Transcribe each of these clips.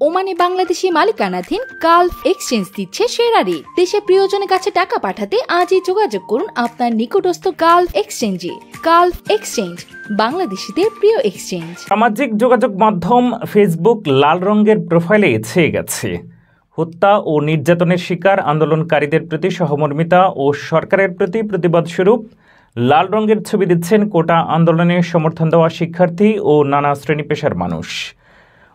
ওমানে বাংলাদেশি মালিকানাধীন Gulf exchange দিচ্ছে সেরা রেট। দেশের প্রিয়জনের কাছে টাকা পাঠাতে আজই যোগাযোগ করুন আপনার নিকটস্থ গালফ এক্সচেঞ্জে। গালফ এক্সচেঞ্জ, বাংলাদেশিদের প্রিয় এক্সচেঞ্জ। সামাজিক যোগাযোগ মাধ্যম ফেসবুক লাল রঙের প্রোফাইলে ছেয়ে গেছে। হত্যা ও নির্যাতনের শিকার আন্দোলনকারীদের প্রতি সহমর্মিতা ও সরকারের প্রতি প্রতিবাদ স্বরূপ লাল রঙের ছবি দিচ্ছেন কোটা আন্দোলনে সমর্থন দেওয়া শিক্ষার্থী ও নানা শ্রেণী পেশার মানুষ।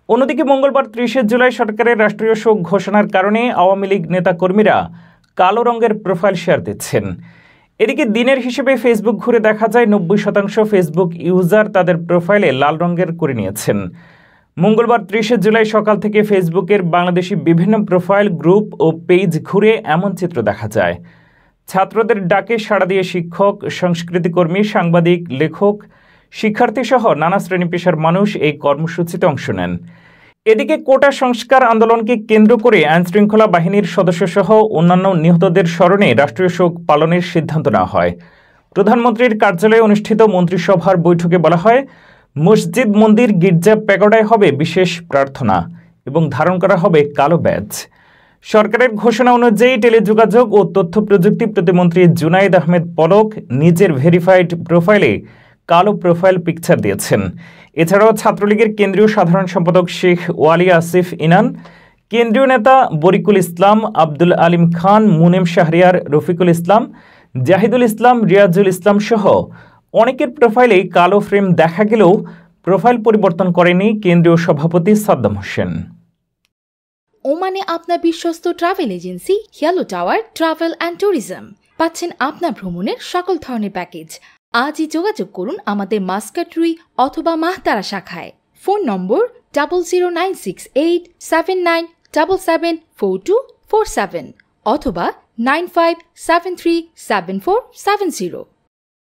অন্যদিকে মঙ্গলবার 30 জুলাই সরকারের রাষ্ট্রীয় শোক ঘোষণার কারণে আওয়ামী লীগ নেতাকর্মীরা কালো রঙের প্রোফাইল শেয়ার দিচ্ছেন। এদিকে দিনের হিসেবে ফেসবুক ঘুরে দেখা যায় 90% ফেসবুক ইউজার তাদের প্রোফাইলে লাল রঙের করে নিয়েছেন। মঙ্গলবার 30 জুলাই সকাল থেকে ফেসবুকের বাংলাদেশি বিভিন্ন প্রোফাইল, গ্রুপ ও পেজ ঘুরে এমন চিত্র দেখা যায়। ছাত্রদের ডাকে সাড়া দিয়ে শিক্ষক, সংস্কৃতিকর্মী, সাংবাদিক, লেখক, শিক্ষার্থীসহ নানা শ্রেণী পেশার মানুষ এই কর্মসূচিতে অংশ নেন। এদিকে কোটা সংস্কার আন্দোলনকে কেন্দ্র করে আইনশৃঙ্খলা বাহিনীর সদস্যসহ অন্যান্য নিহতদের স্মরণে রাষ্ট্রীয় শোক পালনের সিদ্ধান্ত নেওয়া হয়। প্রধানমন্ত্রীর কার্যালয়ে অনুষ্ঠিত মন্ত্রিসভার বৈঠকে বলা হয়, মসজিদ, মন্দির, গির্জা, প্যাগোডায় হবে বিশেষ প্রার্থনা এবং ধারণ করা হবে কালো ব্যাজ। সরকারের ঘোষণা অনুযায়ী টেলিযোগাযোগ ও তথ্য প্রযুক্তি প্রতিমন্ত্রী জুনাইদ আহমেদ পলক নিজের ভেরিফাইড প্রোফাইলে কালো প্রোফাইল পিকচার দিয়েছেন। এছাড়াও ছাত্রলীগের কেন্দ্রীয় সাধারণ সম্পাদক শেখ ওয়ালি আসিফ ইনান, কেন্দ্রীয় নেতা বরিকুল ইসলাম, আব্দুল আলিম খান, মুনেম শাহরিয়ার, রফিকুল ইসলাম, জাহিদুল ইসলাম, রিয়াজুল ইসলাম সহ অনেকের প্রোফাইলে কালো ফ্রেম দেখা গেলেও প্রোফাইল পরিবর্তন করেনি কেন্দ্রীয় সভাপতি সাদ্দাম হোসেন। ওমানে আপনার বিশ্বস্ত travel agency yellow tower travel and tourism পাচ্ছেন আপনার ভ্রমণের সকল ধরনের প্যাকেজ। আজই যোগাযোগ করুন আমাদের মাস্কাট রুই অথবা মাহতারা শাখায়। ফোন নম্বর 0096879774247 অথবা 95737470।